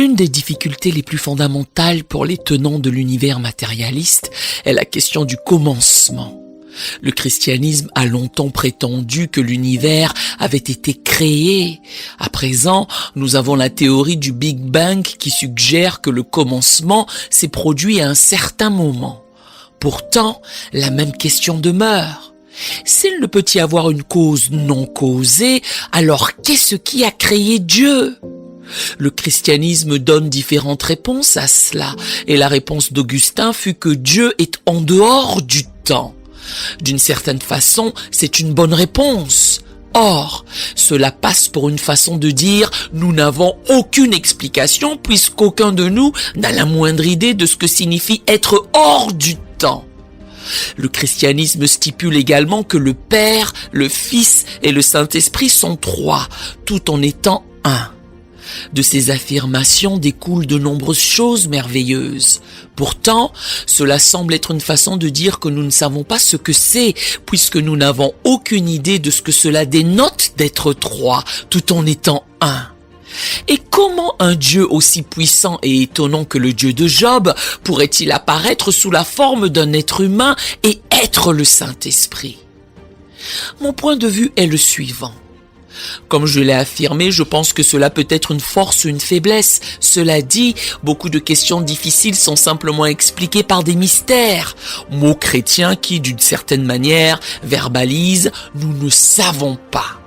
L'une des difficultés les plus fondamentales pour les tenants de l'univers matérialiste est la question du commencement. Le christianisme a longtemps prétendu que l'univers avait été créé. À présent, nous avons la théorie du Big Bang qui suggère que le commencement s'est produit à un certain moment. Pourtant, la même question demeure. S'il ne peut y avoir une cause non causée, alors qu'est-ce qui a créé Dieu ? Le christianisme donne différentes réponses à cela, et la réponse d'Augustin fut que Dieu est en dehors du temps. D'une certaine façon, c'est une bonne réponse. Or, cela passe pour une façon de dire « nous n'avons aucune explication puisqu'aucun de nous n'a la moindre idée de ce que signifie être hors du temps ». Le christianisme stipule également que le Père, le Fils et le Saint-Esprit sont trois, tout en étant un. De ces affirmations découlent de nombreuses choses merveilleuses. Pourtant, cela semble être une façon de dire que nous ne savons pas ce que c'est, puisque nous n'avons aucune idée de ce que cela dénote d'être trois, tout en étant un. Et comment un Dieu aussi puissant et étonnant que le Dieu de Job pourrait-il apparaître sous la forme d'un être humain et être le Saint-Esprit ? Mon point de vue est le suivant. Comme je l'ai affirmé, je pense que cela peut être une force ou une faiblesse. Cela dit, beaucoup de questions difficiles sont simplement expliquées par des mystères, mots chrétiens qui, d'une certaine manière, verbalisent « nous ne savons pas ».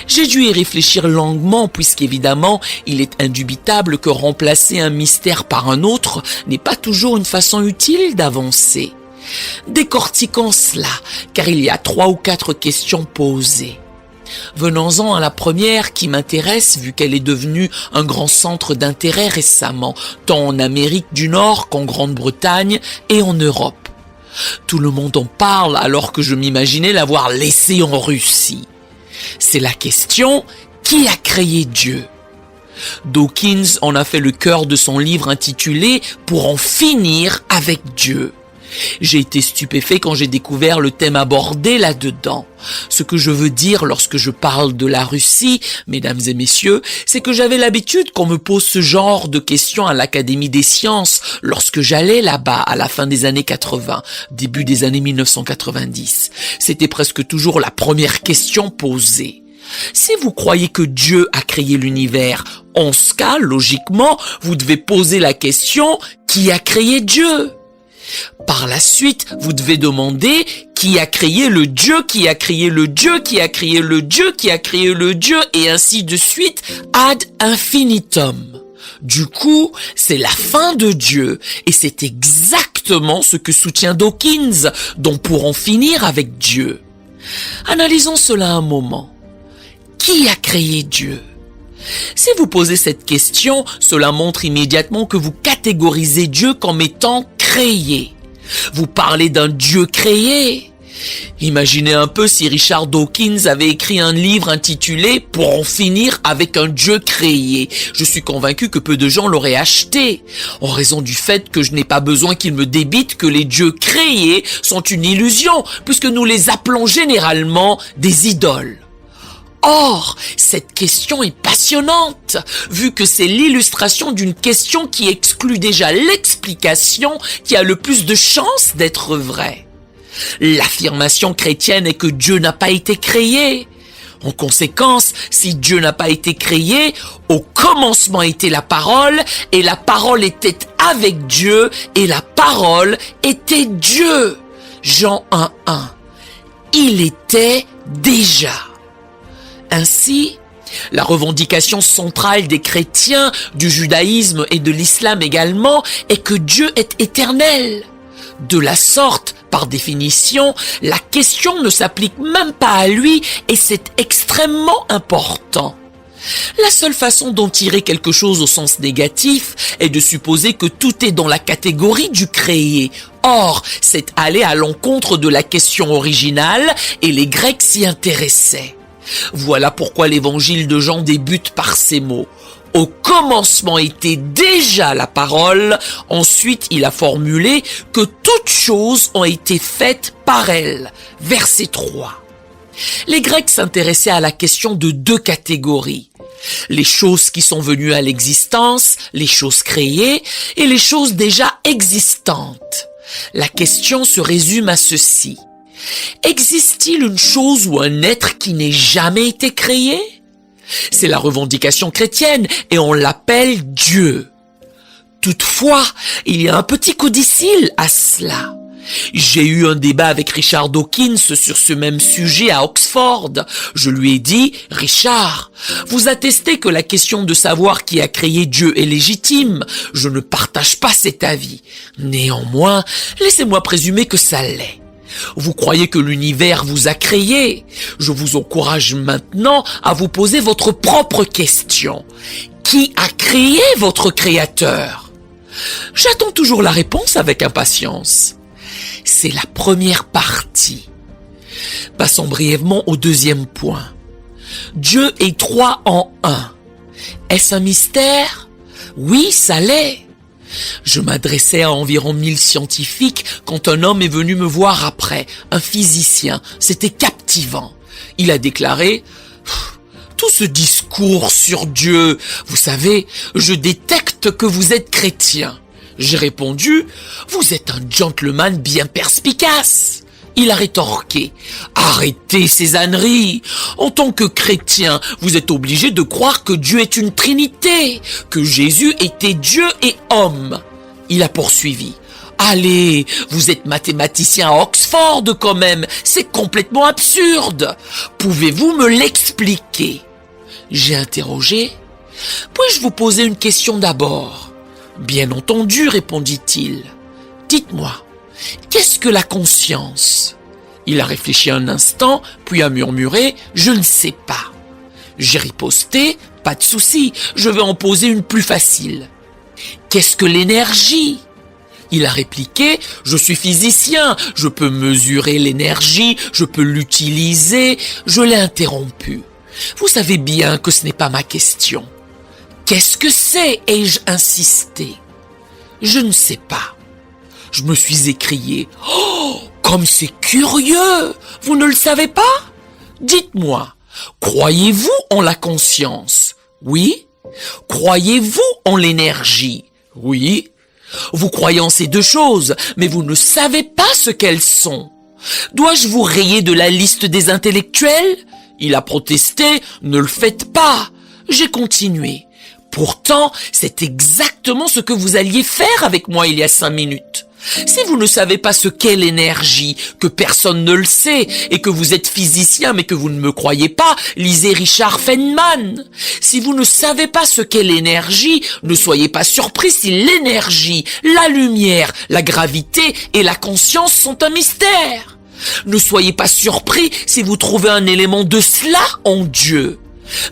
J'ai dû y réfléchir longuement puisqu'évidemment, il est indubitable que remplacer un mystère par un autre n'est pas toujours une façon utile d'avancer. Décortiquons cela, car il y a 3 ou 4 questions posées. Venons-en à la première qui m'intéresse vu qu'elle est devenue un grand centre d'intérêt récemment, tant en Amérique du Nord qu'en Grande-Bretagne et en Europe. Tout le monde en parle alors que je m'imaginais l'avoir laissé en Russie. C'est la question « Qui a créé Dieu ?» Dawkins en a fait le cœur de son livre intitulé « Pour en finir avec Dieu ». J'ai été stupéfait quand j'ai découvert le thème abordé là-dedans. Ce que je veux dire lorsque je parle de la Russie, mesdames et messieurs, c'est que j'avais l'habitude qu'on me pose ce genre de questions à l'Académie des sciences lorsque j'allais là-bas à la fin des années 80, début des années 1990. C'était presque toujours la première question posée. Si vous croyez que Dieu a créé l'univers, en ce cas, logiquement, vous devez poser la question « Qui a créé Dieu ?» Par la suite, vous devez demander qui a créé le Dieu, qui a créé le Dieu, qui a créé le Dieu, qui a créé le Dieu, et ainsi de suite, ad infinitum. Du coup, c'est la fin de Dieu, et c'est exactement ce que soutient Dawkins, donc pour en finir avec Dieu. Analysons cela un moment. Qui a créé Dieu ? Si vous posez cette question, cela montre immédiatement que vous catégorisez Dieu comme étant créé. Vous parlez d'un Dieu créé. Imaginez un peu si Richard Dawkins avait écrit un livre intitulé « Pour en finir avec un Dieu créé ». Je suis convaincu que peu de gens l'auraient acheté, en raison du fait que je n'ai pas besoin qu'il me débite que les dieux créés sont une illusion, puisque nous les appelons généralement des idoles. Or, cette question est passionnante, vu que c'est l'illustration d'une question qui exclut déjà l'explication qui a le plus de chances d'être vraie. L'affirmation chrétienne est que Dieu n'a pas été créé. En conséquence, si Dieu n'a pas été créé, au commencement était la parole, et la parole était avec Dieu, et la parole était Dieu. Jean 1:1. Il était déjà. Ainsi, la revendication centrale des chrétiens, du judaïsme et de l'islam également, est que Dieu est éternel. De la sorte, par définition, la question ne s'applique même pas à lui et c'est extrêmement important. La seule façon d'en tirer quelque chose au sens négatif est de supposer que tout est dans la catégorie du créé. Or, c'est aller à l'encontre de la question originale et les Grecs s'y intéressaient. Voilà pourquoi l'évangile de Jean débute par ces mots. Au commencement était déjà la parole. Ensuite, il a formulé que toutes choses ont été faites par elle. Verset 3. Les Grecs s'intéressaient à la question de 2 catégories. Les choses qui sont venues à l'existence, les choses créées et les choses déjà existantes. La question se résume à ceci. Existe-t-il une chose ou un être qui n'ait jamais été créé? C'est la revendication chrétienne et on l'appelle Dieu. Toutefois, il y a un petit codicille à cela. J'ai eu un débat avec Richard Dawkins sur ce même sujet à Oxford. Je lui ai dit, Richard, vous attestez que la question de savoir qui a créé Dieu est légitime. Je ne partage pas cet avis. Néanmoins, laissez-moi présumer que ça l'est. Vous croyez que l'univers vous a créé? Je vous encourage maintenant à vous poser votre propre question. Qui a créé votre créateur? J'attends toujours la réponse avec impatience. C'est la première partie. Passons brièvement au deuxième point. Dieu est 3 en 1. Est-ce un mystère? Oui, ça l'est. Je m'adressais à environ 1000 scientifiques quand un homme est venu me voir après, un physicien. C'était captivant. Il a déclaré « Tout ce discours sur Dieu, vous savez, je détecte que vous êtes chrétien. » J'ai répondu « Vous êtes un gentleman bien perspicace. » Il a rétorqué « Arrêtez ces âneries. En tant que chrétien, vous êtes obligé de croire que Dieu est une trinité, que Jésus était Dieu et homme. » Il a poursuivi « Allez, vous êtes mathématicien à Oxford quand même, c'est complètement absurde. Pouvez-vous me l'expliquer ?» J'ai interrogé « Puis-je vous poser une question d'abord ?» « Bien entendu, répondit-il. Dites-moi, qu'est-ce que la conscience? » Il a réfléchi un instant, puis a murmuré « Je ne sais pas. » J'ai riposté « Pas de souci, je vais en poser une plus facile. » « Qu'est-ce que l'énergie? » Il a répliqué « Je suis physicien, je peux mesurer l'énergie, je peux l'utiliser. » Je l'ai interrompu. « Vous savez bien que ce n'est pas ma question. » « Qu'est-ce que c'est ?» ai-je insisté. « Je ne sais pas. » Je me suis écrié. « Oh, comme c'est curieux! Vous ne le savez pas? Dites-moi, croyez-vous en la conscience? Oui. Croyez-vous en l'énergie? Oui. Vous croyez en ces deux choses, mais vous ne savez pas ce qu'elles sont. Dois-je vous rayer de la liste des intellectuels? Il a protesté. Ne le faites pas. J'ai continué. Pourtant, c'est exactement ce que vous alliez faire avec moi il y a 5 minutes. Si vous ne savez pas ce qu'est l'énergie, que personne ne le sait, et que vous êtes physicien mais que vous ne me croyez pas, lisez Richard Feynman. Si vous ne savez pas ce qu'est l'énergie, ne soyez pas surpris si l'énergie, la lumière, la gravité et la conscience sont un mystère. Ne soyez pas surpris si vous trouvez un élément de cela en Dieu.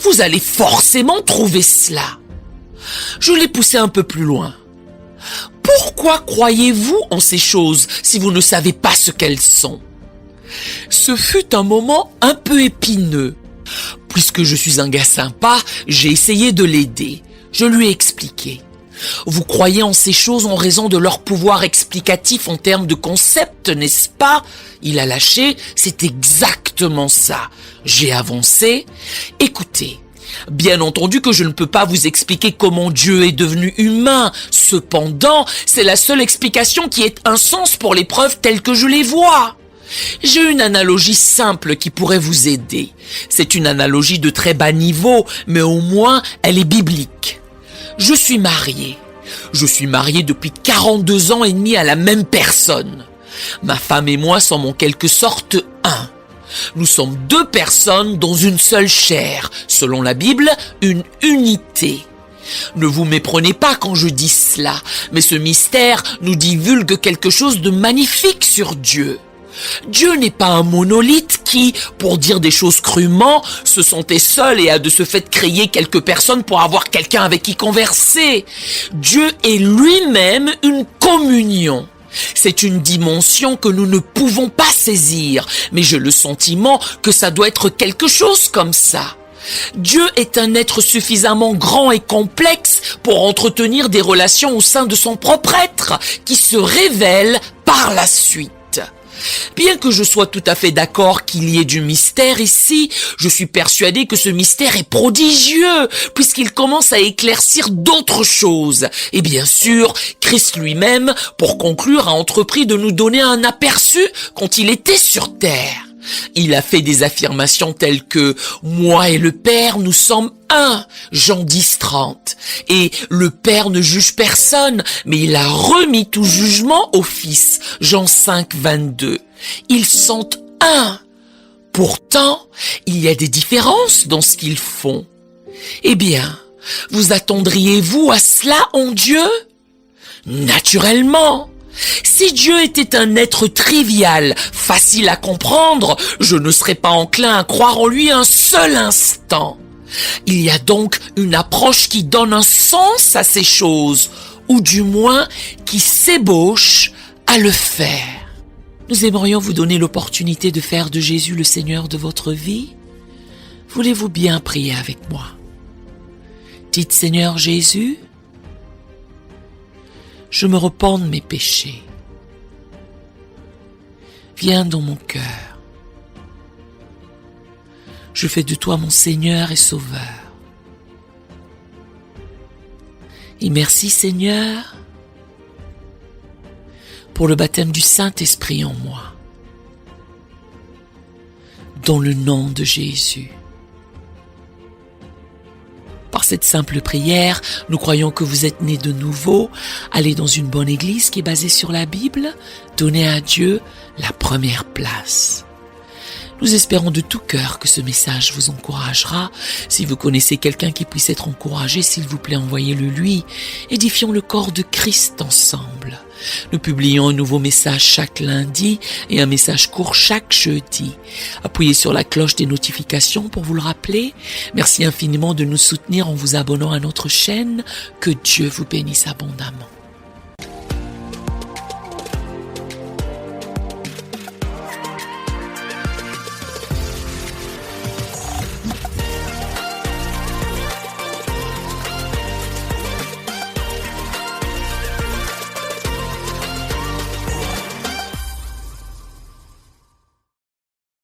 Vous allez forcément trouver cela. Je l'ai poussé un peu plus loin. Pourquoi croyez-vous en ces choses si vous ne savez pas ce qu'elles sont? Ce fut un moment un peu épineux. Puisque je suis un gars sympa, j'ai essayé de l'aider. Je lui ai expliqué. Vous croyez en ces choses en raison de leur pouvoir explicatif en termes de concept, n'est-ce pas? Il a lâché, c'est exactement ça. J'ai avancé. Écoutez. Bien entendu que je ne peux pas vous expliquer comment Dieu est devenu humain. Cependant, c'est la seule explication qui ait un sens pour les preuves telles que je les vois. J'ai une analogie simple qui pourrait vous aider. C'est une analogie de très bas niveau, mais au moins elle est biblique. Je suis marié. Je suis marié depuis 42 ans et demi à la même personne. Ma femme et moi sommes en quelque sorte un. Nous sommes 2 personnes dans une seule chair, selon la Bible, une unité. Ne vous méprenez pas quand je dis cela, mais ce mystère nous divulgue quelque chose de magnifique sur Dieu. Dieu n'est pas un monolithe qui, pour dire des choses crûment, se sentait seul et a de ce fait créé quelques personnes pour avoir quelqu'un avec qui converser. Dieu est lui-même une communion. C'est une dimension que nous ne pouvons pas saisir, mais j'ai le sentiment que ça doit être quelque chose comme ça. Dieu est un être suffisamment grand et complexe pour entretenir des relations au sein de son propre être, qui se révèlent par la suite. Bien que je sois tout à fait d'accord qu'il y ait du mystère ici, je suis persuadé que ce mystère est prodigieux, puisqu'il commence à éclaircir d'autres choses. Et bien sûr, Christ lui-même, pour conclure, a entrepris de nous donner un aperçu quand il était sur terre. Il a fait des affirmations telles que « Moi et le Père, nous sommes un », Jean 10:30. Et le Père ne juge personne, mais il a remis tout jugement au Fils, Jean 5:22. Ils sont un. Pourtant, il y a des différences dans ce qu'ils font. Eh bien, vous attendriez-vous à cela en Dieu? Naturellement. Si Dieu était un être trivial, facile à comprendre, je ne serais pas enclin à croire en lui un seul instant. Il y a donc une approche qui donne un sens à ces choses, ou du moins qui s'ébauche à le faire. Nous aimerions vous donner l'opportunité de faire de Jésus le Seigneur de votre vie. Voulez-vous bien prier avec moi? Dites: Seigneur Jésus, je me repens de mes péchés. Viens dans mon cœur. Je fais de toi mon Seigneur et Sauveur. Et merci Seigneur pour le baptême du Saint-Esprit en moi. Dans le nom de Jésus. Par cette simple prière, nous croyons que vous êtes nés de nouveau. Allez dans une bonne église qui est basée sur la Bible. Donnez à Dieu la première place. Nous espérons de tout cœur que ce message vous encouragera. Si vous connaissez quelqu'un qui puisse être encouragé, s'il vous plaît, envoyez-le lui. Édifions le corps de Christ ensemble. Nous publions un nouveau message chaque lundi et un message court chaque jeudi. Appuyez sur la cloche des notifications pour vous le rappeler. Merci infiniment de nous soutenir en vous abonnant à notre chaîne. Que Dieu vous bénisse abondamment.